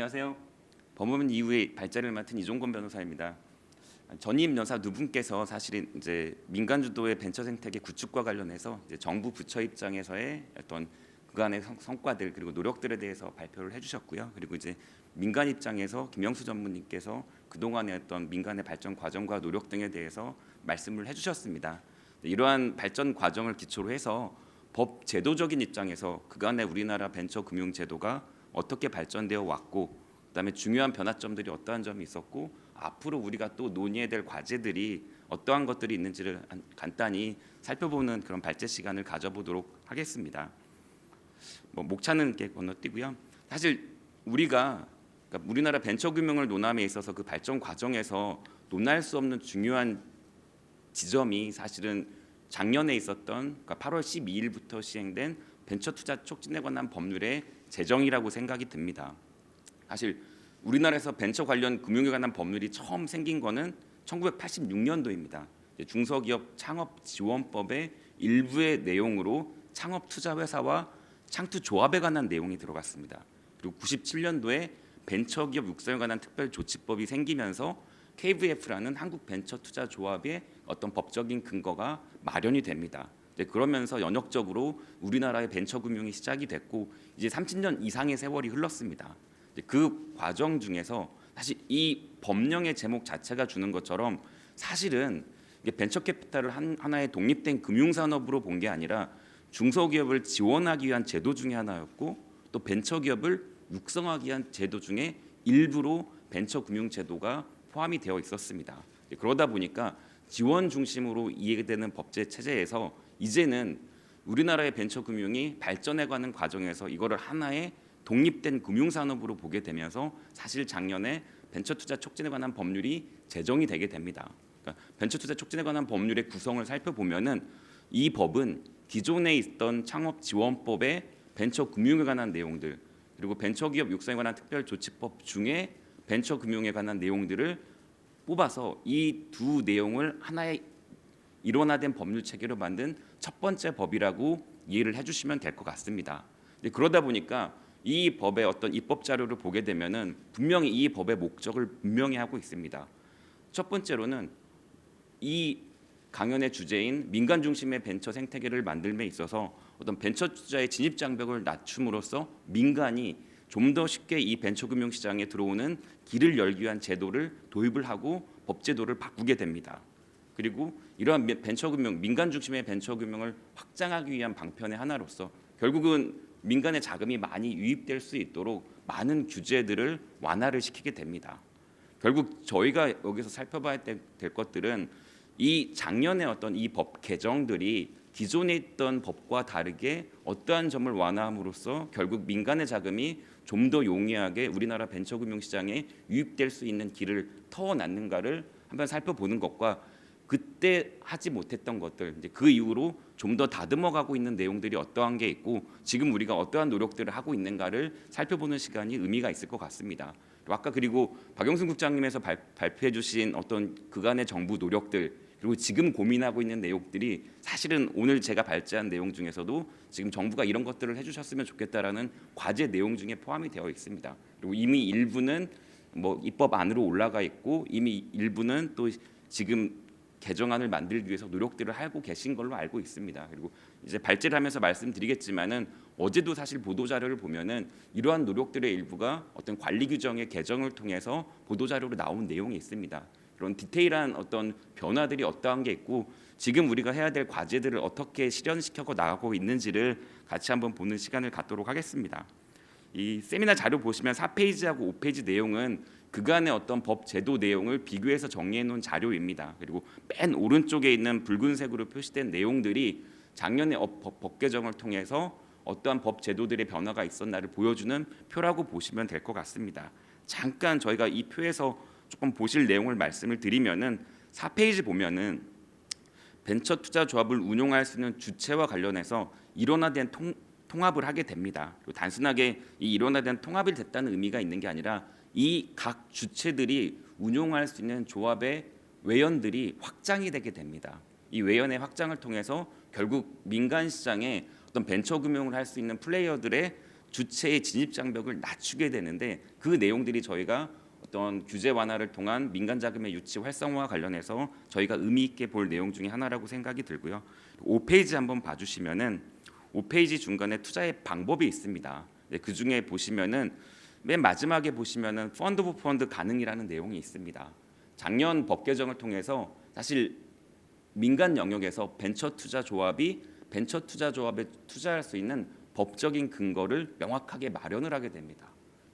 안녕하세요. 법무부 이후에 발제를 맡은 이종건 변호사입니다. 전임 여사 두 분께서 사실은 이제 민간 주도의 벤처 생태계 구축과 관련해서 이제 정부 부처 입장에서의 어떤 그간의 성과들 그리고 노력들에 대해서 발표를 해주셨고요. 그리고 이제 민간 입장에서 김영수 전무님께서 그동안의 어떤 민간의 발전 과정과 노력 등에 대해서 말씀을 해주셨습니다. 이러한 발전 과정을 기초로 해서 법 제도적인 입장에서 그간의 우리나라 벤처 금융 제도가 어떻게 발전되어 왔고, 그다음에 중요한 변화점들이 어떠한 점이 있었고, 앞으로 우리가 또 논의해야 될 과제들이 어떠한 것들이 있는지를 간단히 살펴보는 그런 발제 시간을 가져보도록 하겠습니다. 목차는 이렇게 건너뛰고요. 사실 그러니까 우리나라 벤처 금융을 논함에 있어서 그 발전 과정에서 논할 수 없는 중요한 지점이 사실은 작년에 있었던 그러니까 8월 12일부터 시행된 벤처 투자 촉진에 관한 법률의 제정이라고 생각이 듭니다. 사실 우리나라에서 벤처 관련 금융에 관한 법률이 처음 생긴 거는 1986년도입니다. 중소기업 창업 지원법의 일부의 내용으로 창업 투자 회사와 창투 조합에 관한 내용이 들어갔습니다. 그리고 97년도에 벤처기업 육성에 관한 특별조치법이 생기면서 KVF라는 한국 벤처 투자 조합의 어떤 법적인 근거가 마련이 됩니다. 그러면서 연역적으로 우리나라의 벤처 금융이 시작이 됐고 이제 30년 이상의 세월이 흘렀습니다. 그 과정 중에서 사실 이 법령의 제목 자체가 주는 것처럼 사실은 벤처 캐피탈을 하나의 독립된 금융산업으로 본 게 아니라 중소기업을 지원하기 위한 제도 중에 하나였고 또 벤처기업을 육성하기 위한 제도 중에 일부로 벤처 금융 제도가 포함이 되어 있었습니다. 그러다 보니까 지원 중심으로 이해되는 법제 체제에서 이제는 우리나라의 벤처 금융이 발전해가는 과정에서 이거를 하나의 독립된 금융산업으로 보게 되면서 사실 작년에 벤처 투자 촉진에 관한 법률이 제정이 되게 됩니다. 그러니까 벤처 투자 촉진에 관한 법률의 구성을 살펴보면은 이 법은 기존에 있던 창업지원법의 벤처 금융에 관한 내용들 그리고 벤처기업 육성에 관한 특별조치법 중에 벤처 금융에 관한 내용들을 뽑아서 이 두 내용을 하나의 일원화된 법률 체계로 만든 첫 번째 법이라고 이해를 해주시면 될 것 같습니다. 그러다 보니까 이 법의 어떤 입법 자료를 보게 되면은 분명히 이 법의 목적을 분명히 하고 있습니다. 첫 번째로는 이 강연의 주제인 민간 중심의 벤처 생태계를 만들m에 있어서 어떤 벤처 투자의 진입 장벽을 낮춤으로써 민간이 좀 더 쉽게 이 벤처 금융 시장에 들어오는 길을 열기 위한 제도를 도입을 하고 법 제도를 바꾸게 됩니다. 그리고 이러한 벤처 금융, 민간 중심의 벤처 금융을 확장하기 위한 방편의 하나로서 결국은 민간의 자금이 많이 유입될 수 있도록 많은 규제들을 완화를 시키게 됩니다. 결국 저희가 여기서 살펴봐야 될 것들은 이 작년에 어떤 이 법 개정들이 기존에 있던 법과 다르게 어떠한 점을 완화함으로써 결국 민간의 자금이 좀 더 용이하게 우리나라 벤처금융 시장에 유입될 수 있는 길을 터놨는가를 한번 살펴보는 것과 그때 하지 못했던 것들 이제 그 이후로 좀 더 다듬어가고 있는 내용들이 어떠한 게 있고 지금 우리가 어떠한 노력들을 하고 있는가를 살펴보는 시간이 의미가 있을 것 같습니다. 아까 그리고 박영순 국장님에서 발표해 주신 어떤 그간의 정부 노력들 그리고 지금 고민하고 있는 내용들이 사실은 오늘 제가 발제한 내용 중에서도 지금 정부가 이런 것들을 해주셨으면 좋겠다라는 과제 내용 중에 포함이 되어 있습니다. 그리고 이미 일부는 입법 안으로 올라가 있고 이미 일부는 또 지금 개정안을 만들기 위해서 노력들을 하고 계신 걸로 알고 있습니다. 그리고 이제 발제를 하면서 말씀드리겠지만은 어제도 사실 보도 자료를 보면은 이러한 노력들의 일부가 어떤 관리 규정의 개정을 통해서 보도 자료로 나온 내용이 있습니다. 그런 디테일한 어떤 변화들이 어떠한 게 있고 지금 우리가 해야 될 과제들을 어떻게 실현시켜 나가고 있는지를 같이 한번 보는 시간을 갖도록 하겠습니다. 이 세미나 자료 보시면 4페이지하고 5페이지 내용은 그간의 어떤 법 제도 내용을 비교해서 정리해 놓은 자료입니다. 그리고 맨 오른쪽에 있는 붉은색으로 표시된 내용들이 작년에 법 개정을 통해서 어떠한 법 제도들의 변화가 있었나를 보여주는 표라고 보시면 될 것 같습니다. 잠깐 저희가 이 표에서 조금 보실 내용을 말씀을 드리면은 4페이지 보면은 벤처 투자 조합을 운용할 수 있는 주체와 관련해서 일원화된 통합을 하게 됩니다. 그리고 단순하게 이 일원화된 통합이 됐다는 의미가 있는 게 아니라 이 각 주체들이 운용할 수 있는 조합의 외연들이 확장이 되게 됩니다. 이 외연의 확장을 통해서 결국 민간 시장에 어떤 벤처 금융을 할 수 있는 플레이어들의 주체의 진입 장벽을 낮추게 되는데, 그 내용들이 저희가 어떤 규제 완화를 통한 민간 자금의 유치 활성화와 관련해서 저희가 의미 있게 볼 내용 중에 하나라고 생각이 들고요. 5페이지 한번 봐주시면은 5페이지 중간에 투자의 방법이 있습니다. 그 중에 보시면은 맨 마지막에 보시면은 펀드 오브 펀드 가능이라는 내용이 있습니다. 작년 법 개정을 통해서 사실 민간 영역에서 벤처 투자 조합에 투자할 수 있는 법적인 근거를 명확하게 마련을 하게 됩니다.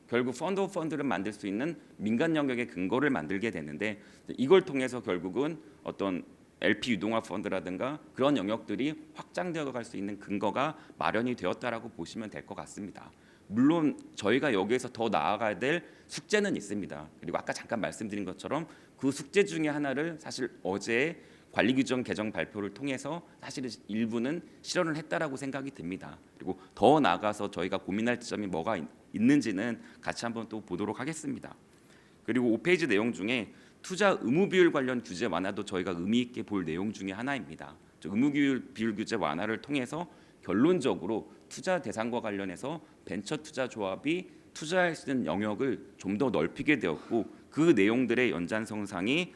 결국 펀드 오브 펀드를 만들 수 있는 민간 영역의 근거를 만들게 되는데, 이걸 통해서 결국은 어떤 LP 유동화 펀드라든가 그런 영역들이 확장되어 갈 수 있는 근거가 마련이 되었다라고 보시면 될 것 같습니다. 물론 저희가 여기에서 더 나아가야 될 숙제는 있습니다. 그리고 아까 잠깐 말씀드린 것처럼 그 숙제 중에 하나를 사실 어제 관리규정 개정 발표를 통해서 사실은 일부는 실현을 했다라고 생각이 듭니다. 그리고 더 나아가서 저희가 고민할 점이 뭐가 있는지는 같이 한번 또 보도록 하겠습니다. 그리고 5페이지 내용 중에 투자 의무 비율 관련 규제 완화도 저희가 의미 있게 볼 내용 중에 하나입니다. 의무 비율 규제 완화를 통해서 결론적으로 투자 대상과 관련해서 벤처 투자 조합이 투자할 수 있는 영역을 좀 더 넓히게 되었고, 그 내용들의 연장선상이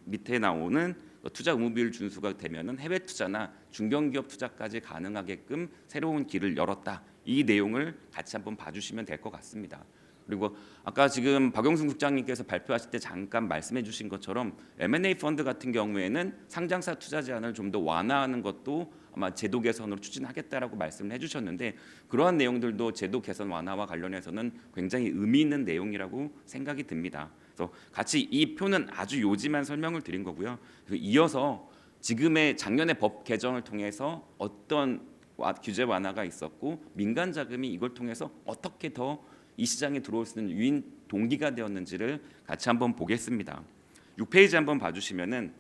밑에 나오는 투자 의무 비율 준수가 되면은 해외 투자나 중견기업 투자까지 가능하게끔 새로운 길을 열었다. 이 내용을 같이 한번 봐주시면 될 것 같습니다. 그리고 아까 지금 박영순 국장님께서 발표하실 때 잠깐 말씀해 주신 것처럼 M&A 펀드 같은 경우에는 상장사 투자 제한을 좀 더 완화하는 것도 아마 제도 개선으로 추진하겠다라고 말씀을 해주셨는데, 그러한 내용들도 제도 개선 완화와 관련해서는 굉장히 의미 있는 내용이라고 생각이 듭니다. 그래서 같이 이 표는 아주 요지만 설명을 드린 거고요. 이어서 지금의 작년의 법 개정을 통해서 어떤 규제 완화가 있었고 민간 자금이 이걸 통해서 어떻게 더 이 시장에 들어올 수 있는 유인 동기가 되었는지를 같이 한번 보겠습니다. 6페이지 한번 봐주시면은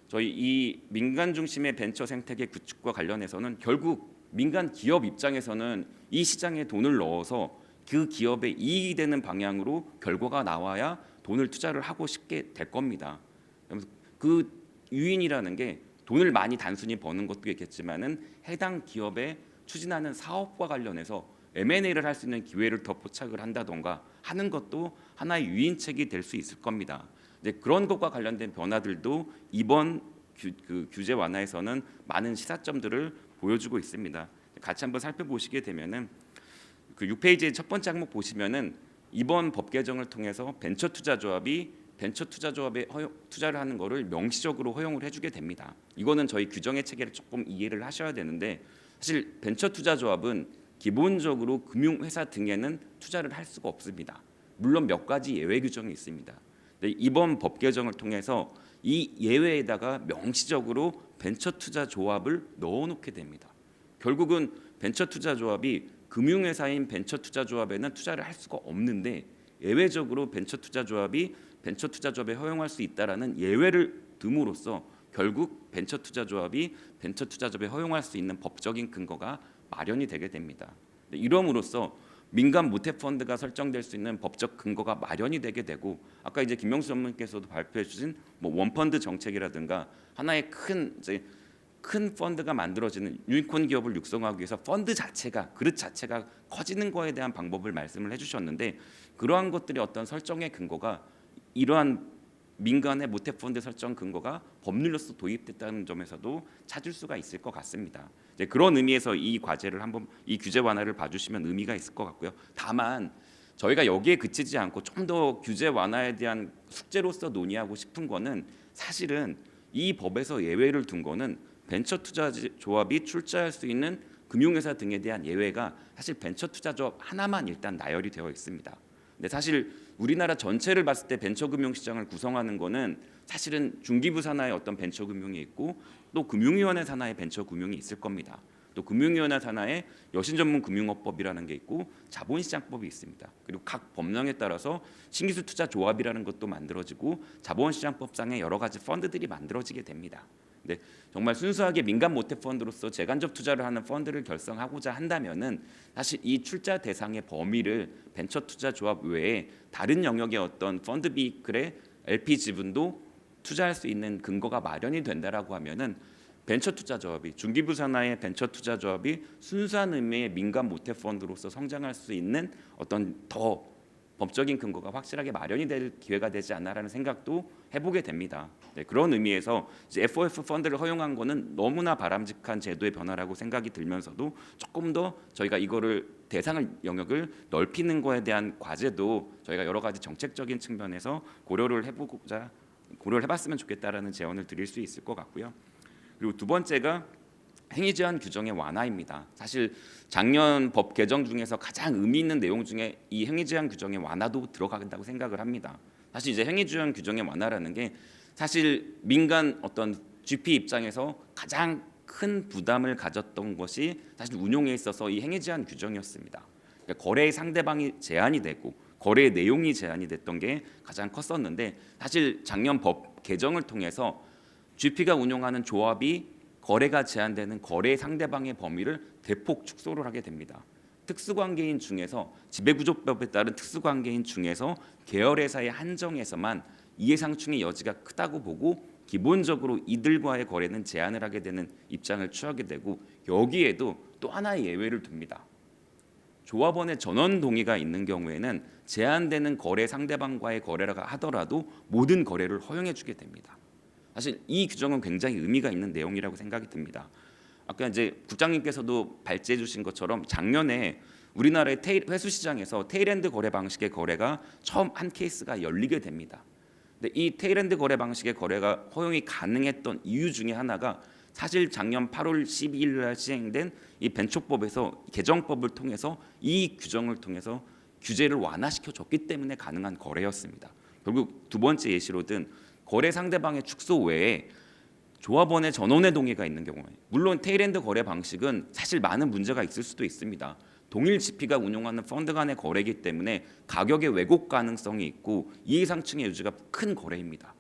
저희 이 민간 중심의 벤처 생태계 구축과 관련해서는 결국 민간 기업 입장에서는 이 시장에 돈을 넣어서 그 기업에 이익이 되는 방향으로 결과가 나와야 돈을 투자를 하고 싶게 될 겁니다. 그 유인이라는 게 돈을 많이 단순히 버는 것도 있겠지만은 해당 기업에 추진하는 사업과 관련해서 M&A를 할 수 있는 기회를 더 포착을 한다던가 하는 것도 하나의 유인책이 될 수 있을 겁니다. 이제 그런 것과 관련된 변화들도 이번 규제 완화에서는 많은 시사점들을 보여주고 있습니다. 같이 한번 살펴보시게 되면은 그 6페이지의 첫 번째 항목 보시면은 이번 법 개정을 통해서 벤처 투자 조합에 투자를 하는 것을 명시적으로 허용을 해주게 됩니다. 이거는 저희 규정의 체계를 조금 이해를 하셔야 되는데, 사실 벤처 투자 조합은 기본적으로 금융회사 등에는 투자를 할 수가 없습니다. 물론 몇 가지 예외 규정이 있습니다. 이번 법 개정을 통해서 이 예외에다가 명시적으로 벤처 투자 조합을 넣어놓게 됩니다. 결국은 벤처 투자 조합이 금융회사인 벤처 투자 조합에는 투자를 할 수가 없는데, 예외적으로 벤처 투자 조합에 허용할 수 있다라는 예외를 둠으로써 결국 벤처 투자 조합에 허용할 수 있는 법적인 근거가 마련이 되게 됩니다. 이럼으로써 민간 모태 펀드가 설정될 수 있는 법적 근거가 마련이 되게 되고, 아까 이제 김명수 전문께서도 발표해 주신 원펀드 정책이라든가 하나의 큰 펀드가 만들어지는 유니콘 기업을 육성하기 위해서 그릇 자체가 커지는 거에 대한 방법을 말씀을 해주셨는데, 그러한 것들이 어떤 설정의 근거가 이러한 민간의 모태 펀드 설정 근거가 법률로서 도입됐다는 점에서도 찾을 수가 있을 것 같습니다. 이제 그런 의미에서 이 규제 완화를 봐주시면 의미가 있을 것 같고요. 다만 저희가 여기에 그치지 않고 좀 더 규제 완화에 대한 숙제로서 논의하고 싶은 거는, 사실은 이 법에서 예외를 둔 거는 벤처 투자 조합이 출자할 수 있는 금융회사 등에 대한 예외가 사실 벤처 투자 조합 하나만 일단 나열이 되어 있습니다. 근데 사실 우리나라 전체를 봤을 때 벤처금융시장을 구성하는 거는 사실은 중기부 산하의 어떤 벤처금융이 있고, 또 금융위원회 산하의 벤처금융이 있을 겁니다. 또 금융위원회 산하의 여신전문금융업법이라는 게 있고 자본시장법이 있습니다. 그리고 각 법령에 따라서 신기술 투자 조합이라는 것도 만들어지고 자본시장법상의 여러 가지 펀드들이 만들어지게 됩니다. 근데 정말 순수하게 민간 모태 펀드로서 재간접 투자를 하는 펀드를 결성하고자 한다면은 사실 이 출자 대상의 범위를 벤처 투자 조합 외에 다른 영역의 어떤 펀드 비클의 LP 지분도 투자할 수 있는 근거가 마련이 된다라고 하면은 벤처 투자 조합이 중기부 산하의 벤처 투자 조합이 순수한 의미의 민간 모태 펀드로서 성장할 수 있는 어떤 더 법적인 근거가 확실하게 마련이 될 기회가 되지 않나라는 생각도 해보게 됩니다. 네, 그런 의미에서 이제 FOF 펀드를 허용한 거는 너무나 바람직한 제도의 변화라고 생각이 들면서도 조금 더 저희가 이거를 대상을 영역을 넓히는 거에 대한 과제도 저희가 여러 가지 정책적인 측면에서 고려를 해봤으면 좋겠다라는 제언을 드릴 수 있을 것 같고요. 그리고 두 번째가 행위 제한 규정의 완화입니다. 사실 작년 법 개정 중에서 가장 의미 있는 내용 중에 이 행위 제한 규정의 완화도 들어간다고 생각을 합니다. 사실 이제 행위 제한 규정의 완화라는 게 사실 민간 어떤 GP 입장에서 가장 큰 부담을 가졌던 것이 사실 운용에 있어서 이 행위 제한 규정이었습니다. 그러니까 거래의 상대방이 제한이 되고 거래의 내용이 제한이 됐던 게 가장 컸었는데 사실 작년 법 개정을 통해서 GP가 운용하는 조합이 거래가 제한되는 거래 상대방의 범위를 대폭 축소를 하게 됩니다. 특수관계인 중에서 지배구조법에 따른 특수관계인 중에서 계열회사의 한정에서만 이해상충의 여지가 크다고 보고 기본적으로 이들과의 거래는 제한을 하게 되는 입장을 취하게 되고 여기에도 또 하나의 예외를 둡니다. 조합원의 전원 동의가 있는 경우에는 제한되는 거래 상대방과의 거래라고 하더라도 모든 거래를 허용해 주게 됩니다. 사실 이 규정은 굉장히 의미가 있는 내용이라고 생각이 듭니다. 아까 이제 국장님께서도 발제해 주신 것처럼 작년에 우리나라의 회수 시장에서 테일엔드 거래 방식의 거래가 처음 한 케이스가 열리게 됩니다. 근데 이 테일엔드 거래 방식의 거래가 허용이 가능했던 이유 중에 하나가 사실 작년 8월 12일 날 시행된 이 벤처법에서 개정법을 통해서 이 규정을 통해서 규제를 완화시켜 줬기 때문에 가능한 거래였습니다. 결국 두 번째 예시로 든 거래 상대방의 축소 외에 조합원의 전원의 동의가 있는 경우에 물론 테일엔드 거래 방식은 사실 많은 문제가 있을 수도 있습니다. 동일 GP가 운용하는 펀드 간의 거래이기 때문에 가격의 왜곡 가능성이 있고 이해상충의 여지가 큰 거래입니다.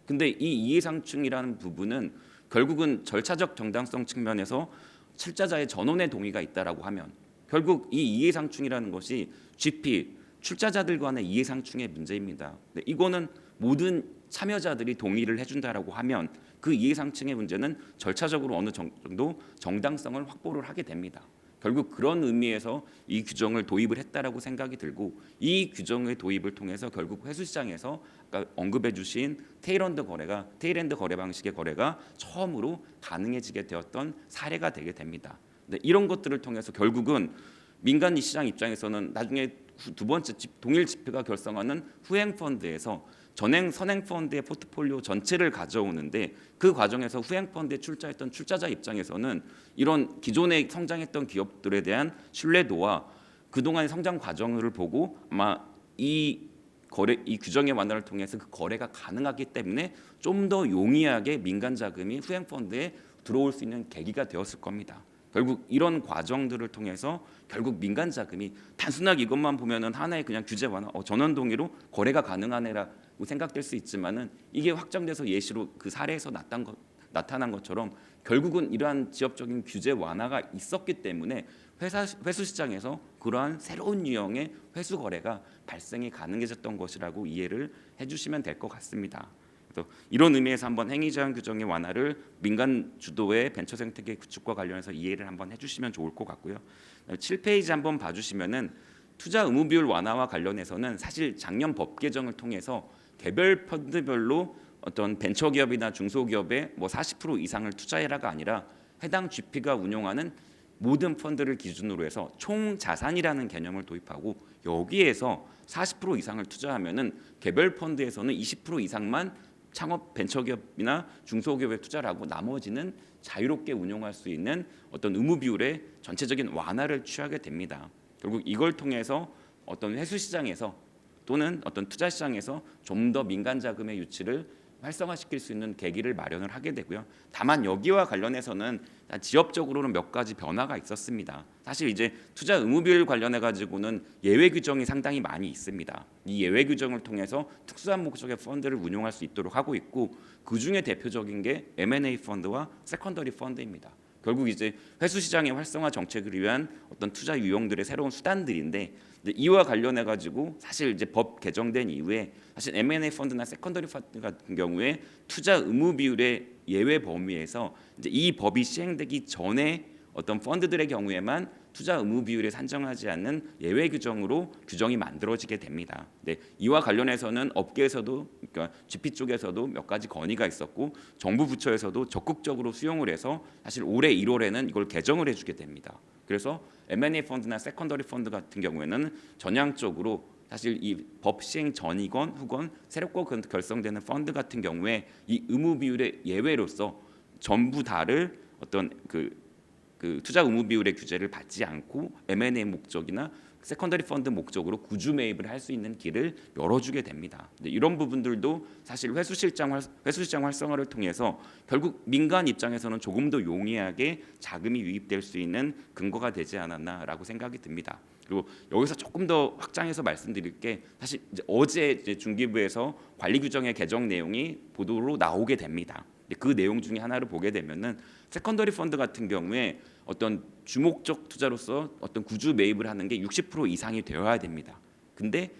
근데 이 이해상충이라는 부분은 결국은 절차적 정당성 측면에서 출자자의 전원의 동의가 있다라고 하면 결국 이 이해상충이라는 것이 GP 출자자들 간의 이해상충의 문제입니다. 이거는 모든 참여자들이 동의를 해준다라고 하면 그 이해상충의 문제는 절차적으로 어느 정도 정당성을 확보를 하게 됩니다. 결국 그런 의미에서 이 규정을 도입을 했다라고 생각이 들고 이 규정의 도입을 통해서 결국 회수시장에서 아까 언급해 주신 테일엔드 거래 방식의 거래가 처음으로 가능해지게 되었던 사례가 되게 됩니다. 이런 것들을 통해서 결국은 민간 시장 입장에서는 나중에 두 번째 동일 GP가 결성하는 후행 펀드에서 선행 펀드의 포트폴리오 전체를 가져오는데 그 과정에서 후행 펀드에 출자했던 출자자 입장에서는 이런 기존에 성장했던 기업들에 대한 신뢰도와 그동안의 성장 과정을 보고 아마 이 규정의 완화를 통해서 그 거래가 가능하기 때문에 좀 더 용이하게 민간 자금이 후행 펀드에 들어올 수 있는 계기가 되었을 겁니다. 결국 이런 과정들을 통해서 결국 민간 자금이 단순하게 이것만 보면은 하나의 그냥 규제 완화, 전원 동의로 거래가 가능하네라고 생각될 수 있지만은 이게 확정돼서 예시로 그 사례에서 나타난 것처럼 결국은 이러한 지역적인 규제 완화가 있었기 때문에 회수 시장에서 그러한 새로운 유형의 회수 거래가 발생이 가능해졌던 것이라고 이해를 해주시면 될 것 같습니다. 그래서 이런 의미에서 한번 행위 제한 규정의 완화를 민간 주도의 벤처 생태계 구축과 관련해서 이해를 한번 해주시면 좋을 것 같고요. 7페이지 한번 봐주시면은 투자 의무 비율 완화와 관련해서는 사실 작년 법 개정을 통해서 개별 펀드별로 어떤 벤처 기업이나 중소기업에 뭐 40% 이상을 투자해라가 아니라 해당 GP가 운용하는 모든 펀드를 기준으로 해서 총 자산이라는 개념을 도입하고 여기에서 40% 이상을 투자하면은 개별 펀드에서는 20% 이상만 창업 벤처기업이나 중소기업에 투자를 하고 나머지는 자유롭게 운용할 수 있는 어떤 의무 비율의 전체적인 완화를 취하게 됩니다. 결국 이걸 통해서 어떤 회수 시장에서 또는 어떤 투자 시장에서 좀 더 민간 자금의 유치를 활성화시킬 수 있는 계기를 마련을 하게 되고요. 다만 여기와 관련해서는 지역적으로는 몇 가지 변화가 있었습니다. 사실 이제 투자 의무 비율 관련해 가지고는 예외 규정이 상당히 많이 있습니다. 이 예외 규정을 통해서 특수한 목적의 펀드를 운용할 수 있도록 하고 있고 그 중에 대표적인 게 M&A 펀드와 세컨더리 펀드입니다. 결국 이제 회수 시장의 활성화 정책을 위한 어떤 투자 유형들의 새로운 수단들인데 이제 이와 관련해 가지고 사실 이제 법 개정된 이후에 사실 M&A 펀드나 세컨더리 펀드 같은 경우에 투자 의무 비율의 예외 범위에서 이제 이 법이 시행되기 전에 어떤 펀드들의 경우에만 투자 의무 비율에 산정하지 않는 예외 규정으로 규정이 만들어지게 됩니다. 네, 이와 관련해서는 업계에서도 그러니까 GP 쪽에서도 몇 가지 건의가 있었고 정부 부처에서도 적극적으로 수용을 해서 사실 올해 1월에는 이걸 개정을 해주게 됩니다. 그래서 M&A 펀드나 세컨더리 펀드 같은 경우에는 전향적으로 사실 이 법 시행 전이건 후건 새롭고 결성되는 펀드 같은 경우에 이 의무 비율의 예외로서 전부 다를 어떤 그 투자 의무 비율의 규제를 받지 않고 M&A 목적이나 세컨더리 펀드 목적으로 구주 매입을 할 수 있는 길을 열어주게 됩니다. 이런 부분들도 사실 회수 시장 활성화를 통해서 결국 민간 입장에서는 조금 더 용이하게 자금이 유입될 수 있는 근거가 되지 않았나라고 생각이 듭니다. 그리고 여기서 조금 더 확장해서 말씀드릴 게 사실 어제 이제 중기부에서 관리 규정의 개정 내용이 보도로 나오게 됩니다. 그 내용 중에 하나를 보게 되면은 세컨더리 펀드 같은 경우에 어떤 주목적 투자로서 어떤 구주 매입을 하는 게 60% 이상이 되어야 됩니다. 근데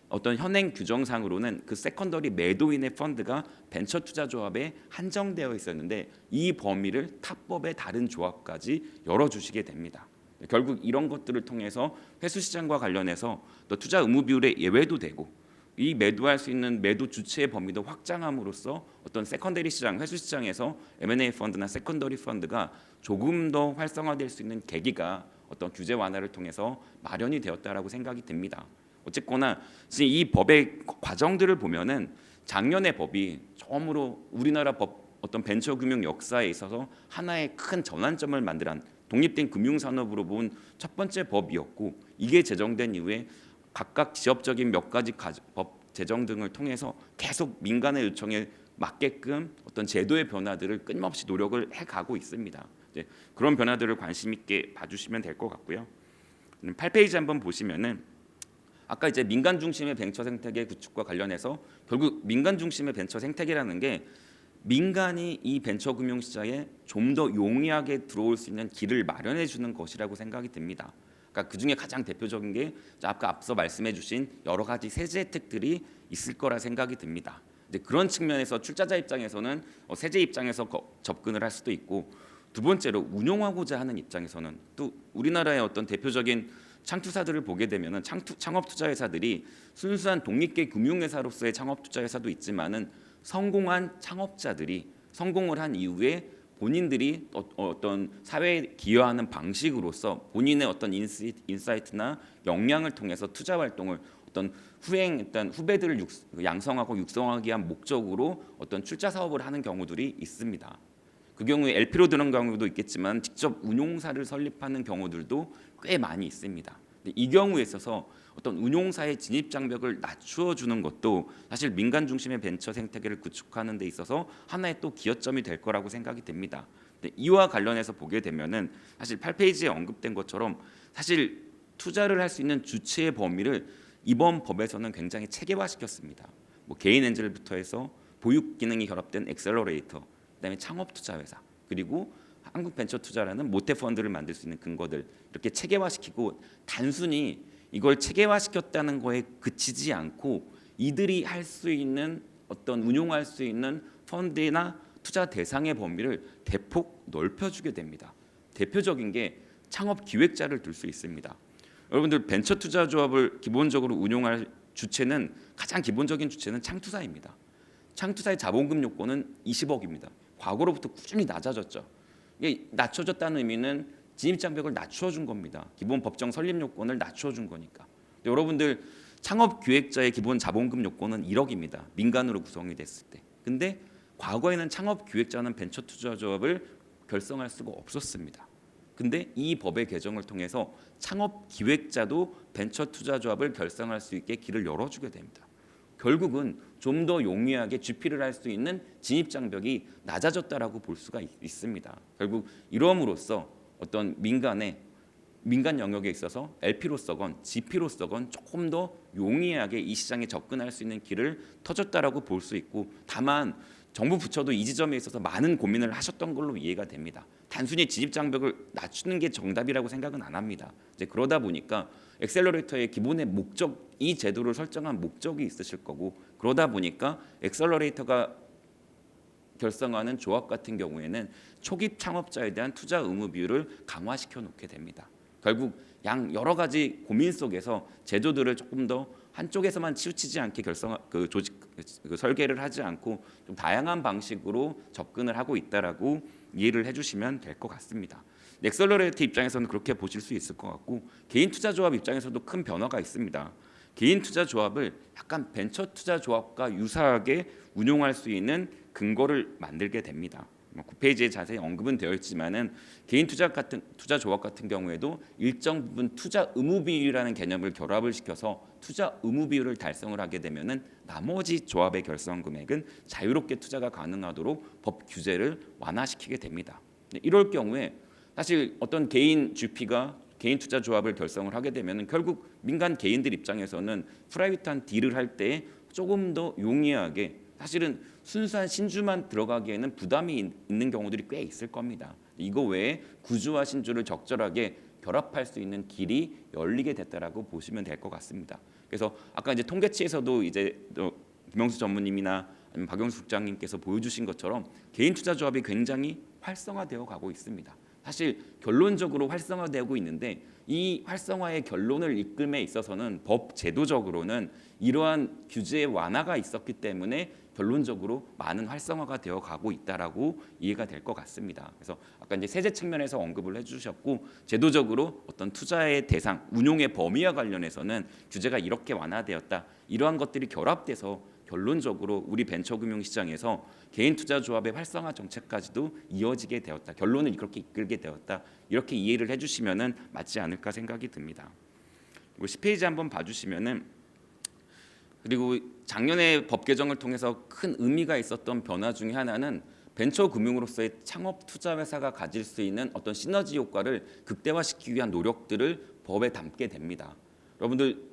어떤 현행 규정상으로는 그 세컨더리 매도인의 펀드가 벤처 투자 조합에 한정되어 있었는데 이 범위를 타법의 다른 조합까지 열어주시게 됩니다. 결국 이런 것들을 통해서 회수 시장과 관련해서 또 투자 의무 비율의 예외도 되고 이 매도할 수 있는 매도 주체의 범위도 확장함으로써 어떤 세컨더리 시장, 회수 시장에서 M&A 펀드나 세컨더리 펀드가 조금 더 활성화될 수 있는 계기가 어떤 규제 완화를 통해서 마련이 되었다라고 생각이 듭니다. 어쨌거나 지금 이 법의 과정들을 보면은 작년의 법이 처음으로 우리나라 법 어떤 벤처 금융 역사에 있어서 하나의 큰 전환점을 만들한 독립된 금융산업으로 본 첫 번째 법이었고 이게 제정된 이후에 각각 지역적인 몇 가지 법 제정 등을 통해서 계속 민간의 요청에 맞게끔 어떤 제도의 변화들을 끊임없이 노력을 해가고 있습니다. 이제 그런 변화들을 관심 있게 봐주시면 될 것 같고요. 8페이지 한번 보시면은 아까 이제 민간 중심의 벤처 생태계 구축과 관련해서 결국 민간 중심의 벤처 생태계라는 게 민간이 이 벤처 금융 시장에 좀 더 용이하게 들어올 수 있는 길을 마련해 주는 것이라고 생각이 듭니다. 그러니까 그 중에 가장 대표적인 게 아까 앞서 말씀해주신 여러 가지 세제 혜택들이 있을 거라 생각이 듭니다. 이제 그런 측면에서 출자자 입장에서는 세제 입장에서 접근을 할 수도 있고 두 번째로 운용하고자 하는 입장에서는 또 우리나라의 어떤 대표적인 창투사들을 보게 되면은 창업 투자 회사들이 순수한 독립계 금융회사로서의 창업 투자 회사도 있지만은 성공한 창업자들이 성공을 한 이후에 본인들이 어떤 사회에 기여하는 방식으로서 본인의 어떤 인사이트나 역량을 통해서 투자 활동을 어떤 일단 후배들을 양성하고 육성하기 위한 목적으로 어떤 출자 사업을 하는 경우들이 있습니다. 그 경우에 LP로 드는 경우도 있겠지만 직접 운용사를 설립하는 경우들도 꽤 많이 있습니다. 이 경우에 있어서 어떤 운용사의 진입 장벽을 낮추어 주는 것도 사실 민간 중심의 벤처 생태계를 구축하는 데 있어서 하나의 또 기여점이 될 거라고 생각이 됩니다. 이와 관련해서 보게 되면은 사실 8페이지에 언급된 것처럼 사실 투자를 할 수 있는 주체의 범위를 이번 법에서는 굉장히 체계화시켰습니다. 뭐 개인 엔젤부터 해서 보육 기능이 결합된 엑셀러레이터, 그다음에 창업 투자 회사, 그리고 한국 벤처 투자라는 모태 펀드를 만들 수 있는 근거들 이렇게 체계화시키고 단순히 이걸 체계화시켰다는 거에 그치지 않고 이들이 할 수 있는 어떤 운용할 수 있는 펀드나 투자 대상의 범위를 대폭 넓혀주게 됩니다. 대표적인 게 창업 기획자를 들 수 있습니다. 여러분들 벤처 투자 조합을 기본적으로 운용할 주체는 가장 기본적인 주체는 창투사입니다. 창투사의 자본금 요건은 20억입니다. 과거로부터 꾸준히 낮아졌죠. 이게 낮춰졌다는 의미는 진입 장벽을 낮추어 준 겁니다. 기본 법정 설립 요건을 낮추어 준 거니까. 여러분들 창업 기획자의 기본 자본금 요건은 1억입니다. 민간으로 구성이 됐을 때. 근데 과거에는 창업 기획자는 벤처 투자 조합을 결성할 수가 없었습니다. 근데 이 법의 개정을 통해서 창업 기획자도 벤처 투자 조합을 결성할 수 있게 길을 열어주게 됩니다. 결국은 좀 더 용이하게 GP를 할 수 있는 진입 장벽이 낮아졌다라고 볼 수가 있습니다. 결국 이러함으로써 어떤 민간의 민간 영역에 있어서 LP로서건 GP로서건 조금 더 용이하게 이 시장에 접근할 수 있는 길을 터줬다라고 볼 수 있고, 다만 정부 부처도 이 지점에 있어서 많은 고민을 하셨던 걸로 이해가 됩니다. 단순히 진입 장벽을 낮추는 게 정답이라고 생각은 안 합니다. 이제 그러다 보니까 엑셀러레이터의 기본의 목적, 이 제도를 설정한 목적이 있으실 거고, 그러다 보니까 엑셀러레이터가 결성하는 조합 같은 경우에는 초기 창업자에 대한 투자 의무 비율을 강화시켜 놓게 됩니다. 결국 여러 가지 고민 속에서 제도들을 조금 더 한쪽에서만 치우치지 않게 설계를 하지 않고 좀 다양한 방식으로 접근을 하고 있다라고 이해를 해주시면 될 것 같습니다. 엑셀러레이터 입장에서는 그렇게 보실 수 있을 것 같고, 개인 투자 조합 입장에서도 큰 변화가 있습니다. 개인 투자 조합을 약간 벤처 투자 조합과 유사하게 운용할 수 있는 근거를 만들게 됩니다. 9페이지에 자세히 언급은 되어 있지만은 개인 투자 조합 같은 경우에도 일정 부분 투자 의무 비율이라는 개념을 결합을 시켜서 투자 의무 비율을 달성을 하게 되면은 나머지 조합의 결성 금액은 자유롭게 투자가 가능하도록 법 규제를 완화시키게 됩니다. 이럴 경우에 사실 어떤 개인 GP가 개인 투자 조합을 결성을 하게 되면 결국 민간 개인들 입장에서는 프라이빗한 딜을 할 때 조금 더 용이하게, 사실은 순수한 신주만 들어가기에는 부담이 있는 경우들이 꽤 있을 겁니다. 이거 외에 구주와 신주를 적절하게 결합할 수 있는 길이 열리게 됐다라고 보시면 될 것 같습니다. 그래서 아까 이제 통계치에서도 이제 김영수 전무님이나 아니면 박영수 국장님께서 보여주신 것처럼 개인 투자 조합이 굉장히 활성화되어 가고 있습니다. 사실 결론적으로 활성화되고 있는데, 이 활성화의 결론을 이끌에 있어서는 법 제도적으로는 이러한 규제의 완화가 있었기 때문에 결론적으로 많은 활성화가 되어 가고 있다라고 이해가 될 것 같습니다. 그래서 아까 이제 세제 측면에서 언급을 해주셨고, 제도적으로 어떤 투자의 대상, 운용의 범위와 관련해서는 규제가 이렇게 완화되었다, 이러한 것들이 결합돼서 결론적으로 우리 벤처금융 시장에서 개인 투자 조합의 활성화 정책까지도 이어지게 되었다, 결론을 그렇게 이끌게 되었다, 이렇게 이해를 해주시면은 맞지 않을까 생각이 듭니다. 그리고 10페이지 한번 봐주시면은, 그리고 작년에 법 개정을 통해서 큰 의미가 있었던 변화 중에 하나는 벤처금융으로서의 창업 투자 회사가 가질 수 있는 어떤 시너지 효과를 극대화시키기 위한 노력들을 법에 담게 됩니다. 여러분들,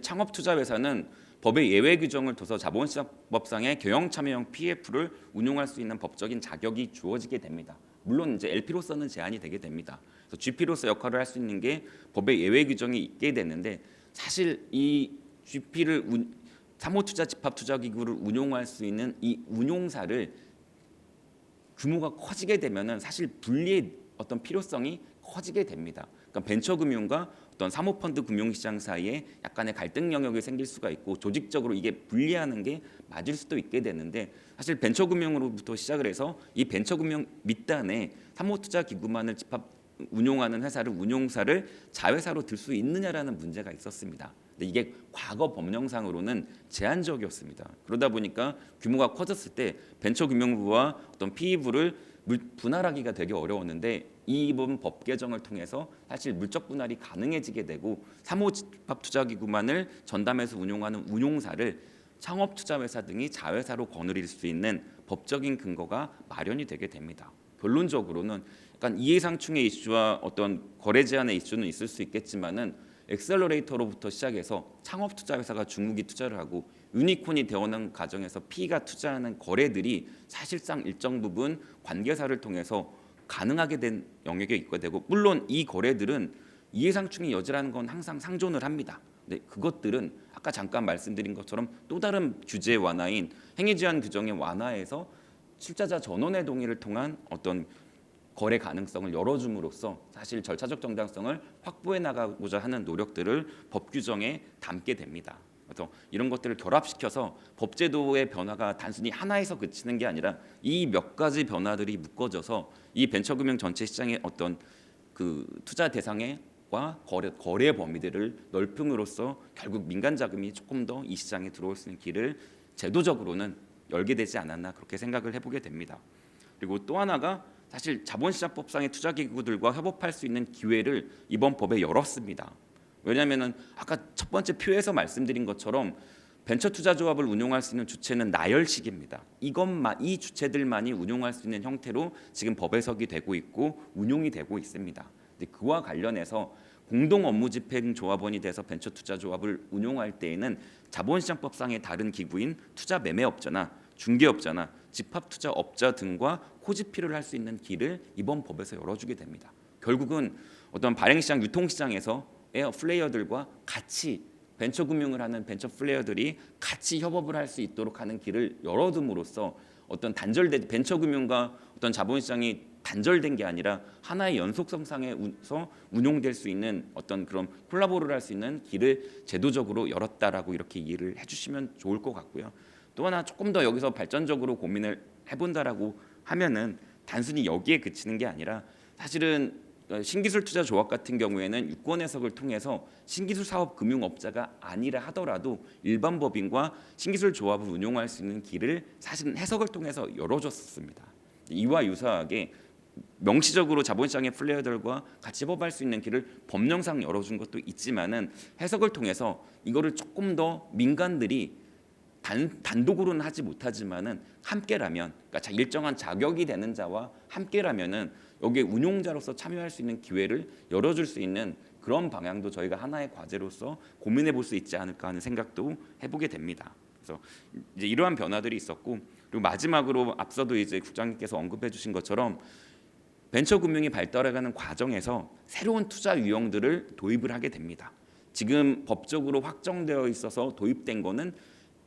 창업 투자 회사는 법의 예외 규정을 둬서 자본시장법상의 경영 참여형 PF를 운용할 수 있는 법적인 자격이 주어지게 됩니다. 물론 이제 LP로서는 제한이 되게 됩니다. 그래서 GP로서 역할을 할 수 있는 게 법의 예외 규정이 있게 되는데, 사실 이 GP를 사모투자 집합투자기구를 운용할 수 있는 이 운용사를 규모가 커지게 되면은 사실 분리의 어떤 필요성이 커지게 됩니다. 그러니까 벤처금융과 어떤 사모펀드 금융시장 사이에 약간의 갈등 영역이 생길 수가 있고, 조직적으로 이게 분리하는 게 맞을 수도 있게 되는데, 사실 벤처금융으로부터 시작을 해서 이 벤처금융 밑단에 사모투자기구만을 집합 운용하는 회사를, 운용사를 자회사로 들 수 있느냐라는 문제가 있었습니다. 근데 이게 과거 법령상으로는 제한적이었습니다. 그러다 보니까 규모가 커졌을 때 벤처금융부와 어떤 PE부를 분할하기가 되게 어려웠는데, 이번 법 개정을 통해서 사실 물적 분할이 가능해지게 되고, 사모집합투자기구만을 전담해서 운용하는 운용사를 창업투자회사 등이 자회사로 거느릴 수 있는 법적인 근거가 마련이 되게 됩니다. 결론적으로는 약간 이해상충의 이슈와 어떤 거래 제한의 이슈는 있을 수 있겠지만은, 엑셀러레이터로부터 시작해서 창업투자회사가 중국이 투자를 하고 유니콘이 되어오는 과정에서 P가 투자하는 거래들이 사실상 일정 부분 관계사를 통해서 가능하게 된 영역에 있게 되고, 물론 이 거래들은 이해상충의 여지라는 건 항상 상존을 합니다. 근데 그것들은 아까 잠깐 말씀드린 것처럼 또 다른 규제 완화인 행위제한 규정의 완화에서 출자자 전원의 동의를 통한 어떤 거래 가능성을 열어줌으로써 사실 절차적 정당성을 확보해 나가고자 하는 노력들을 법 규정에 담게 됩니다. 그래서 이런 것들을 결합시켜서 법제도의 변화가 단순히 하나에서 그치는 게 아니라 이 몇 가지 변화들이 묶어져서 이 벤처금융 전체 시장의 어떤 그 투자 대상과 거래 범위들을 넓힘으로써 결국 민간 자금이 조금 더 이 시장에 들어올 수 있는 길을 제도적으로는 열게 되지 않았나, 그렇게 생각을 해보게 됩니다. 그리고 또 하나가 사실 자본시장법상의 투자기구들과 협업할 수 있는 기회를 이번 법에 열었습니다. 왜냐하면 아까 첫 번째 표에서 말씀드린 것처럼 벤처투자조합을 운용할 수 있는 주체는 나열식입니다. 이 주체들만이 운용할 수 있는 형태로 지금 법에석이 되고 있고 운용이 되고 있습니다. 근데 그와 관련해서 공동 업무 집행 조합원이 돼서 벤처 투자 조합을 운용할 때에는 자본시장법상의 다른 기구인 투자 매매업자나 중개업자나 집합투자업자 등과 코집필을 할 수 있는 길을 이번 법에서 열어주게 됩니다. 결국은 어떤 발행시장, 유통시장에서의 플레이어들과 같이 벤처금융을 하는 벤처 플레이어들이 같이 협업을 할 수 있도록 하는 길을 열어둠으로써 어떤 단절된 벤처금융과 어떤 자본시장이 단절된 게 아니라 하나의 연속성상에서 운용될 수 있는 어떤 그런 콜라보를 할 수 있는 길을 제도적으로 열었다라고 이렇게 이해를 해주시면 좋을 것 같고요. 또 하나 조금 더 여기서 발전적으로 고민을 해본다라고 하면은 단순히 여기에 그치는 게 아니라 사실은 신기술 투자 조합 같은 경우에는 유권 해석을 통해서 신기술 사업 금융업자가 아니라 하더라도 일반 법인과 신기술 조합을 운용할 수 있는 길을 사실은 해석을 통해서 열어줬습니다. 이와 유사하게 명시적으로 자본시장의 플레이어들과 같이 협업할 수 있는 길을 법령상 열어준 것도 있지만은 해석을 통해서 이거를 조금 더 민간들이 단독으로는 하지 못하지만은 함께라면, 그러니까 일정한 자격이 되는 자와 함께라면은 여기에 운용자로서 참여할 수 있는 기회를 열어줄 수 있는 그런 방향도 저희가 하나의 과제로서 고민해 볼 수 있지 않을까 하는 생각도 해보게 됩니다. 그래서 이제 이러한 변화들이 있었고, 그리고 마지막으로 앞서도 이제 국장님께서 언급해주신 것처럼 벤처금융이 발달해가는 과정에서 새로운 투자 유형들을 도입을 하게 됩니다. 지금 법적으로 확정되어 있어서 도입된 거는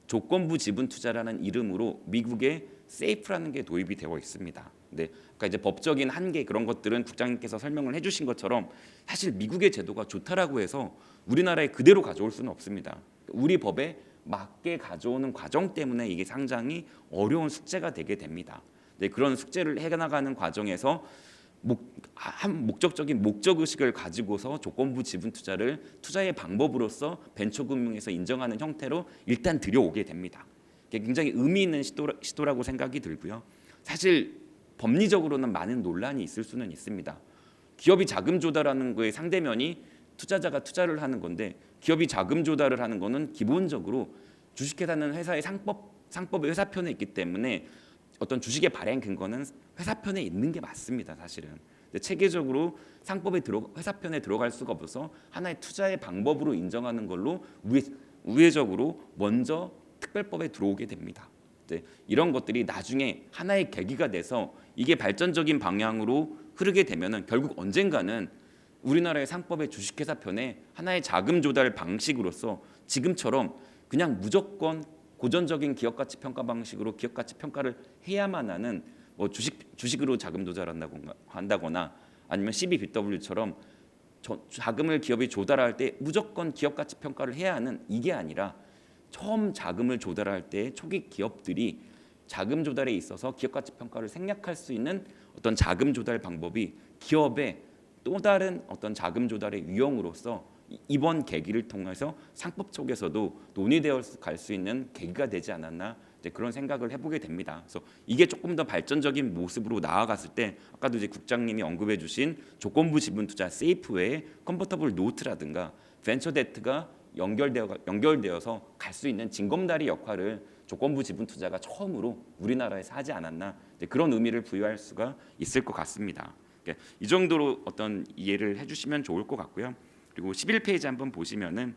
조건부 지분 투자라는 이름으로 미국의 세이프라는 게 도입이 되어 있습니다. 근데 그러니까 이제 법적인 한계 그런 것들은 국장님께서 설명을 해주신 것처럼 사실 미국의 제도가 좋다라고 해서 우리나라에 그대로 가져올 수는 없습니다. 우리 법에 맞게 가져오는 과정 때문에 이게 상당히 어려운 숙제가 되게 됩니다. 네, 그런 숙제를 해나가는 과정에서 목적적인 목적 의식을 가지고서 조건부 지분 투자를 투자의 방법으로서 벤처금융에서 인정하는 형태로 일단 들여오게 됩니다. 이게 굉장히 의미 있는 시도라고 생각이 들고요. 사실 법리적으로는 많은 논란이 있을 수는 있습니다. 기업이 자금 조달하는 거에 상대면이 투자자가 투자를 하는 건데, 기업이 자금 조달을 하는 거는 기본적으로 주식회사는 회사의 상법의 회사편에 있기 때문에 어떤 주식의 발행 근거는 회사편에 있는 게 맞습니다. 사실은. 근데 체계적으로 회사편에 들어갈 수가 없어서 하나의 투자의 방법으로 인정하는 걸로 우회적으로 먼저 특별법에 들어오게 됩니다. 이런 것들이 나중에 하나의 계기가 돼서 이게 발전적인 방향으로 흐르게 되면은 결국 언젠가는 우리나라의 상법의 주식회사 편에 하나의 자금 조달 방식으로서 지금처럼 그냥 무조건 고전적인 기업가치 평가 방식으로 기업가치 평가를 해야만 하는 뭐 주식으로 자금 조달한다거나 아니면 CBBW처럼 자금을 기업이 조달할 때 무조건 기업가치 평가를 해야 하는 이게 아니라 처음 자금을 조달할 때 초기 기업들이 자금 조달에 있어서 기업가치 평가를 생략할 수 있는 어떤 자금 조달 방법이 기업의 또 다른 어떤 자금 조달의 유형으로서 이번 계기를 통해서 상법 쪽에서도 논의되어 갈 수 있는 계기가 되지 않았나 그런 생각을 해보게 됩니다. 그래서 이게 조금 더 발전적인 모습으로 나아갔을 때 아까도 이제 국장님이 언급해주신 조건부 지분 투자 세이프 외에 컨버터블 노트라든가 벤처 데트가 연결되어서 갈 수 있는 징검다리 역할을 조건부 지분 투자가 처음으로 우리나라에서 하지 않았나 그런 의미를 부여할 수가 있을 것 같습니다. 이 정도로 어떤 이해를 해주시면 좋을 것 같고요. 그리고 11페이지 한번 보시면은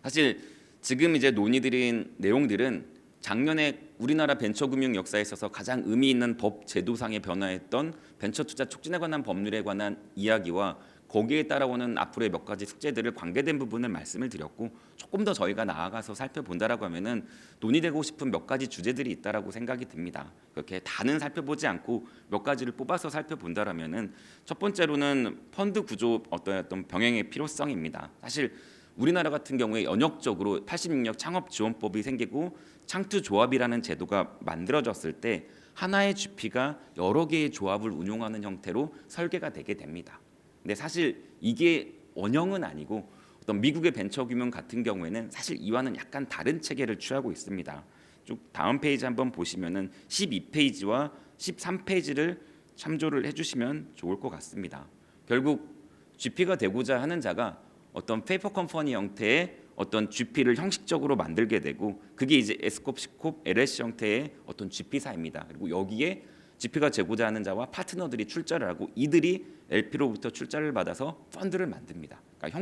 사실 지금 이제 논의드린 내용들은 작년에 우리나라 벤처금융 역사에 있어서 가장 의미 있는 법 제도상의 변화했던 벤처 투자 촉진에 관한 법률에 관한 이야기와 거기에 따라오는 앞으로의 몇 가지 숙제들을 관계된 부분을 말씀을 드렸고, 조금 더 저희가 나아가서 살펴본다라고 하면은 논의되고 싶은 몇 가지 주제들이 있다라고 생각이 듭니다. 그렇게 다는 살펴보지 않고 몇 가지를 뽑아서 살펴본다라면은 첫 번째로는 펀드 구조 어떤 병행의 필요성입니다. 사실 우리나라 같은 경우에 연역적으로 86년 창업지원법이 생기고 창투조합이라는 제도가 만들어졌을 때 하나의 GP가 여러 개의 조합을 운용하는 형태로 설계가 되게 됩니다. 근데 사실 이게 원형은 아니고 어떤 미국의 벤처금융 같은 경우에는 사실 이와는 약간 다른 체계를 취하고 있습니다. 쭉 다음 페이지 한번 보시면은 12페이지와 13페이지를 참조를 해주시면 좋을 것 같습니다. 결국 GP가 되고자 하는 자가 어떤 페이퍼 컴퍼니 형태의 어떤 GP를 형식적으로 만들게 되고 그게 이제 Scorp, Ccorp, LLC 형태의 어떤 GP사입니다. 그리고 여기에 GP가 재고자 하는 자와 파트너들이 출자를 하고 이들이 LP로부터 출자를 받아서 펀드를 만듭니다. 그러니까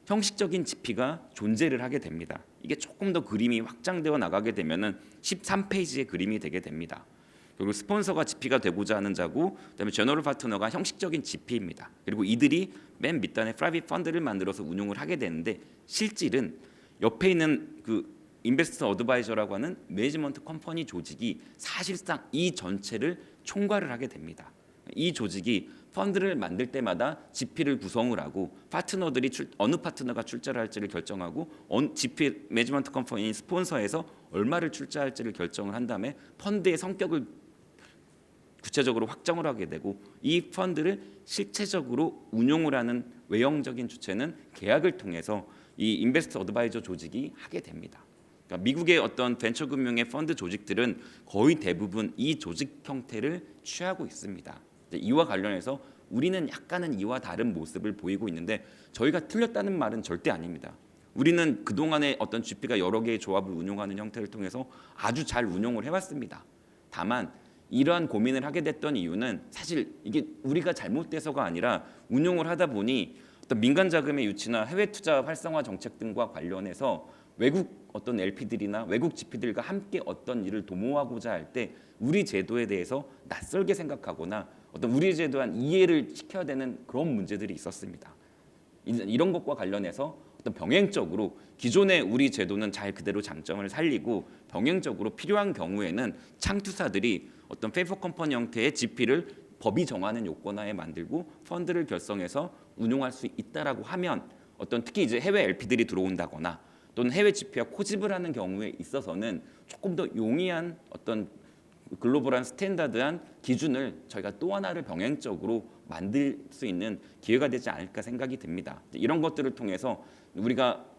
형식적인 GP가 존재를 하게 됩니다. 이게 조금 더 그림이 확장되어 나가게 되면은 13페이지의 그림이 되게 됩니다. 그리고 스폰서가 GP가 되고자 하는 자고, 그다음에 제너럴 파트너가 형식적인 GP입니다. 그리고 이들이 맨 밑단에 프라이빗 펀드를 만들어서 운용을 하게 되는데, 실질은 옆에 있는 그 인베스터 어드바이저라고 하는 매니지먼트 컴퍼니 조직이 사실상 이 전체를 총괄을 하게 됩니다. 이 조직이 펀드를 만들 때마다 GP를 구성을 하고 파트너들이 어느 파트너가 출자를 할지를 결정하고 GP 매니지먼트 컴퍼니 스폰서에서 얼마를 출자할지를 결정을 한 다음에 펀드의 성격을 구체적으로 확정을 하게 되고, 이 펀드를 실체적으로 운용을 하는 외형적인 주체는 계약을 통해서 이 인베스터 어드바이저 조직이 하게 됩니다. 그러니까 미국의 어떤 벤처 금융의 펀드 조직들은 거의 대부분 이 조직 형태를 취하고 있습니다. 이와 관련해서 우리는 약간은 이와 다른 모습을 보이고 있는데, 저희가 틀렸다는 말은 절대 아닙니다. 우리는 그동안에 어떤 GP가 여러 개의 조합을 운용하는 형태를 통해서 아주 잘 운용을 해왔습니다. 다만 이러한 고민을 하게 됐던 이유는 사실 이게 우리가 잘못돼서가 아니라, 운용을 하다 보니 어떤 민간 자금의 유치나 해외 투자 활성화 정책 등과 관련해서 외국 어떤 LP들이나 외국 GP들과 함께 어떤 일을 도모하고자 할 때 우리 제도에 대해서 낯설게 생각하거나 어떤 우리 제도에 대한 이해를 시켜야 되는 그런 문제들이 있었습니다. 이런 것과 관련해서 어떤 병행적으로 기존의 우리 제도는 잘 그대로 장점을 살리고, 병행적으로 필요한 경우에는 창투사들이 어떤 페이퍼 컴퍼니 형태의 GP를 법이 정하는 요건하에 만들고 펀드를 결성해서 운용할 수 있다라고 하면, 어떤 특히 이제 해외 LP들이 들어온다거나 또는 해외 GP와 코집을 하는 경우에 있어서는 조금 더 용이한 어떤 글로벌한 스탠다드한 기준을 저희가 또 하나를 병행적으로 만들 수 있는 기회가 되지 않을까 생각이 듭니다. 이런 것들을 통해서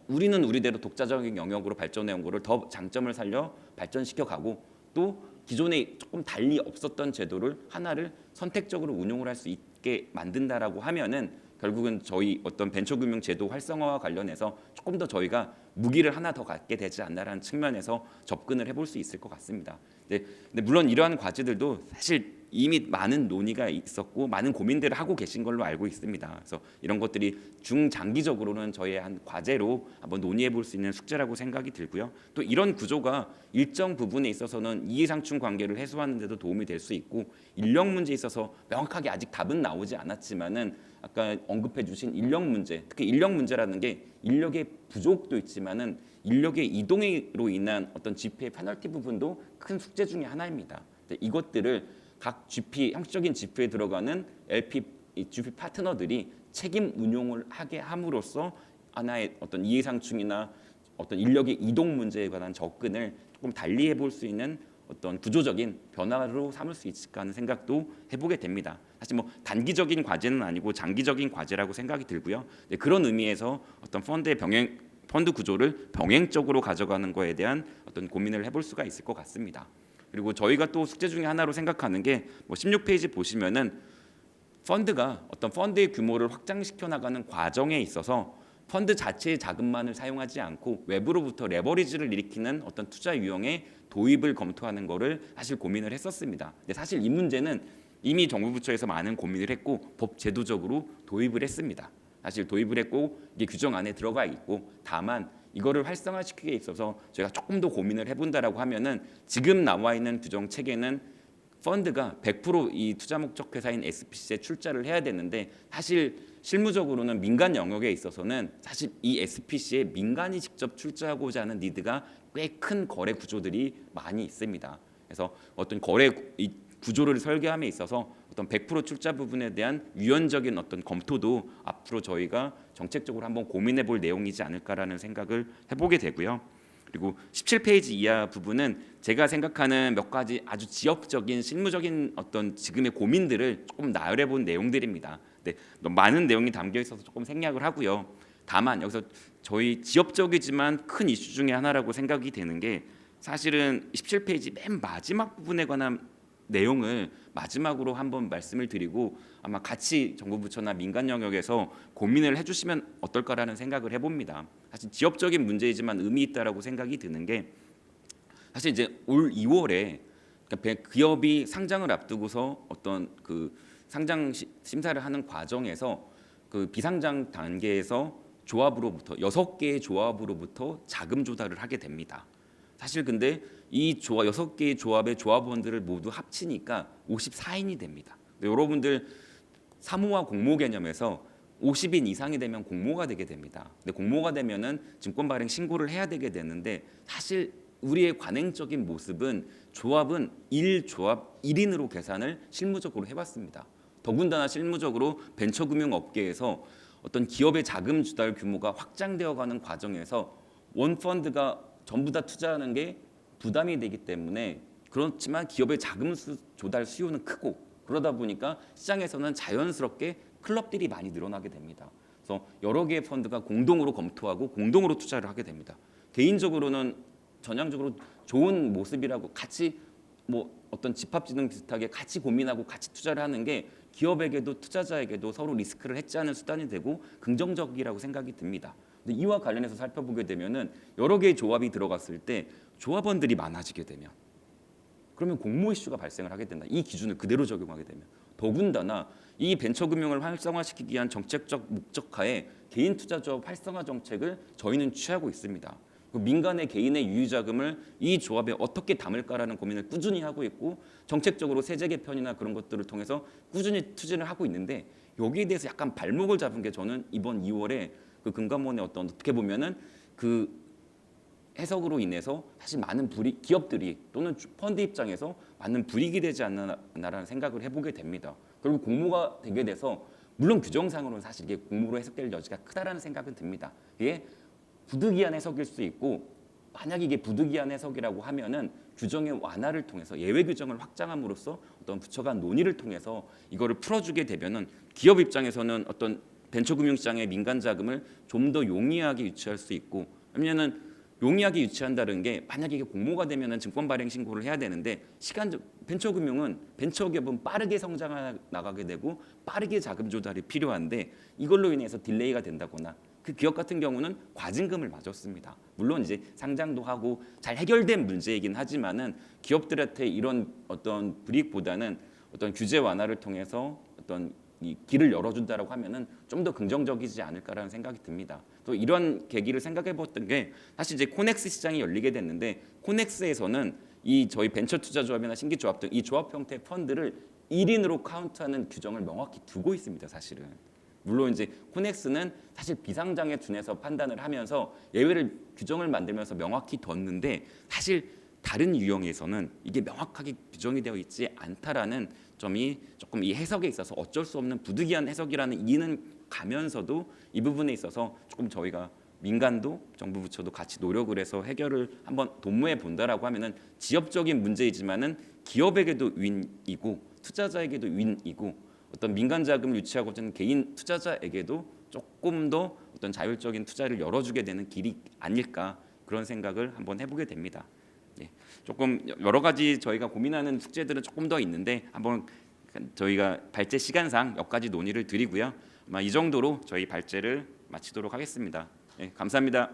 우리는 우리대로 독자적인 영역으로 발전해 온 거를 더 장점을 살려 발전시켜 가고, 또 기존에 조금 달리 없었던 제도를 하나를 선택적으로 운용을 할 수 있게 만든다라고 하면은, 결국은 저희 어떤 벤처금융 제도 활성화와 관련해서 조금 더 저희가 무기를 하나 더 갖게 되지 않나라는 측면에서 접근을 해볼 수 있을 것 같습니다. 근데 물론 이러한 과제들도 사실 이미 많은 논의가 있었고 많은 고민들을 하고 계신 걸로 알고 있습니다. 그래서 이런 것들이 중장기적으로는 저희의 한 과제로 한번 논의해 볼 수 있는 숙제라고 생각이 들고요. 또 이런 구조가 일정 부분에 있어서는 이해상충 관계를 해소하는 데도 도움이 될 수 있고, 인력 문제에 있어서 명확하게 아직 답은 나오지 않았지만은 아까 언급해 주신 인력 문제, 특히 인력 문제라는 게 인력의 부족도 있지만은 인력의 이동으로 인한 어떤 GP의 페널티 부분도 큰 숙제 중에 하나입니다. 이것들을 각 GP, 형식적인 GP에 들어가는 LP, GP 파트너들이 책임 운용을 하게 함으로써 하나의 어떤 이해상충이나 어떤 인력의 이동 문제에 관한 접근을 조금 달리 해볼 수 있는 어떤 구조적인 변화로 삼을 수 있을까 하는 생각도 해보게 됩니다. 사실 뭐 단기적인 과제는 아니고 장기적인 과제라고 생각이 들고요. 그런 의미에서 어떤 펀드 구조를 병행적으로 가져가는 거에 대한 어떤 고민을 해볼 수가 있을 것 같습니다. 그리고 저희가 또 숙제 중에 하나로 생각하는 게, 뭐 16페이지 보시면은 펀드가 어떤 펀드의 규모를 확장시켜 나가는 과정에 있어서 펀드 자체의 자금만을 사용하지 않고 외부로부터 레버리지를 일으키는 어떤 투자 유형의 도입을 검토하는 거를 사실 고민을 했었습니다. 근데 사실 이 문제는 이미 정부 부처에서 많은 고민을 했고 법 제도적으로 도입을 했습니다. 사실 도입을 했고 이게 규정 안에 들어가 있고, 다만 이거를 활성화시키기에 있어서 저희가 조금 더 고민을 해본다라고 하면은, 지금 나와 있는 규정 체계는 펀드가 100% 이 투자 목적 회사인 SPC에 출자를 해야 되는데, 사실 실무적으로는 민간 영역에 있어서는 사실 이 SPC에 민간이 직접 출자하고자 하는 니드가 꽤 큰 거래 구조들이 많이 있습니다. 그래서 어떤 거래 구조를 설계함에 있어서 어떤 100% 출자 부분에 대한 유연적인 어떤 검토도 앞으로 저희가 정책적으로 한번 고민해 볼 내용이지 않을까라는 생각을 해보게 되고요. 그리고 17페이지 이하 부분은 제가 생각하는 몇 가지 아주 지역적인 실무적인 어떤 지금의 고민들을 조금 나열해 본 내용들입니다. 근데 많은 내용이 담겨 있어서 조금 생략을 하고요. 다만 여기서 저희 지역적이지만 큰 이슈 중에 하나라고 생각이 되는 게, 사실은 17페이지 맨 마지막 부분에 관한 내용을 마지막으로 한번 말씀을 드리고 아마 같이 정부 부처나 민간 영역에서 고민을 해주시면 어떨까라는 생각을 해봅니다. 사실 지역적인 문제이지만 의미 있다라고 생각이 드는 게, 사실 이제 올 2월에 그러니까 기업이 상장을 앞두고서 어떤 그 상장 심사를 하는 과정에서 그 비상장 단계에서 조합으로부터 6개의 조합으로부터 자금 조달을 하게 됩니다. 사실 근데 이 6개의 조합의 조합원들을 모두 합치니까 54인이 됩니다. 근데 여러분들 사무와 공모 개념에서 50인 이상이 되면 공모가 되게 됩니다. 근데 공모가 되면은 증권 발행 신고를 해야 되게 되는데 사실 우리의 관행적인 모습은 조합은 1조합 1인으로 계산을 실무적으로 해봤습니다. 더군다나 실무적으로 벤처금융 업계에서 어떤 기업의 자금 조달 규모가 확장되어가는 과정에서 원 펀드가 전부 다 투자하는 게 부담이 되기 때문에 그렇지만 기업의 자금 조달 수요는 크고 그러다 보니까 시장에서는 자연스럽게 클럽들이 많이 늘어나게 됩니다. 그래서 여러 개의 펀드가 공동으로 검토하고 공동으로 투자를 하게 됩니다. 개인적으로는 전향적으로 좋은 모습이라고 같이 뭐 어떤 집합지능 비슷하게 같이 고민하고 같이 투자를 하는 게 기업에게도 투자자에게도 서로 리스크를 해지하는 수단이 되고 긍정적이라고 생각이 듭니다. 근데 이와 관련해서 살펴보게 되면은 여러 개의 조합이 들어갔을 때 조합원들이 많아지게 되면 그러면 공모 이슈가 발생을 하게 된다. 이 기준을 그대로 적용하게 되면 더군다나 이 벤처금융을 활성화시키기 위한 정책적 목적하에 개인 투자조합 활성화 정책을 저희는 취하고 있습니다. 민간의 개인의 유유자금을 이 조합에 어떻게 담을까라는 고민을 꾸준히 하고 있고 정책적으로 세제 개편이나 그런 것들을 통해서 꾸준히 추진을 하고 있는데 여기에 대해서 약간 발목을 잡은 게 저는 이번 2월에 그 금감원의 어떻게 보면은 그 해석으로 인해서 사실 많은 기업들이 또는 펀드 입장에서 많은 불이익이 되지 않나라는 생각을 해보게 됩니다. 그리고 공모가 되게 돼서 물론 규정상으로는 사실 이게 공모로 해석될 여지가 크다라는 생각은 듭니다. 이게 부득이한 해석일 수 있고 만약 이게 부득이한 해석이라고 하면은 규정의 완화를 통해서 예외 규정을 확장함으로써 어떤 부처 간 논의를 통해서 이거를 풀어주게 되면은 기업 입장에서는 어떤 벤처금융시장의 민간 자금을 좀 더 용이하게 유치할 수 있고 왜냐면은 용이하게 유치한다는 게 만약에 이게 공모가 되면은 증권 발행 신고를 해야 되는데 벤처금융은 벤처기업은 빠르게 성장해 나가게 되고 빠르게 자금 조달이 필요한데 이걸로 인해서 딜레이가 된다거나 그 기업 같은 경우는 과징금을 맞았습니다. 물론 이제 상장도 하고 잘 해결된 문제이긴 하지만은 기업들한테 이런 어떤 불이익보다는 어떤 규제 완화를 통해서 어떤 이 길을 열어준다라고 하면은 좀 더 긍정적이지 않을까라는 생각이 듭니다. 또 이런 계기를 생각해봤던 게 사실 이제 코넥스 시장이 열리게 됐는데 코넥스에서는 이 저희 벤처 투자 조합이나 신기 조합 등 이 조합 형태의 펀드를 1인으로 카운트하는 규정을 명확히 두고 있습니다. 사실은. 물론 이제 코넥스는 사실 비상장에 준해서 판단을 하면서 예외를 규정을 만들면서 명확히 뒀는데 사실 다른 유형에서는 이게 명확하게 규정이 되어 있지 않다라는 점이 조금 이 해석에 있어서 어쩔 수 없는 부득이한 해석이라는 이해는 가면서도 이 부분에 있어서 조금 저희가 민간도 정부 부처도 같이 노력을 해서 해결을 한번 도모해 본다라고 하면은 지역적인 문제이지만은 기업에게도 윈이고 투자자에게도 윈이고 어떤 민간 자금을 유치하고자 하는 개인 투자자에게도 조금 더 어떤 자율적인 투자를 열어주게 되는 길이 아닐까 그런 생각을 한번 해보게 됩니다. 예, 조금 여러 가지 저희가 고민하는 숙제들은 조금 더 있는데 한번 저희가 발제 시간상 몇 가지 논의를 드리고요. 아마 이 정도로 저희 발제를 마치도록 하겠습니다. 예, 감사합니다.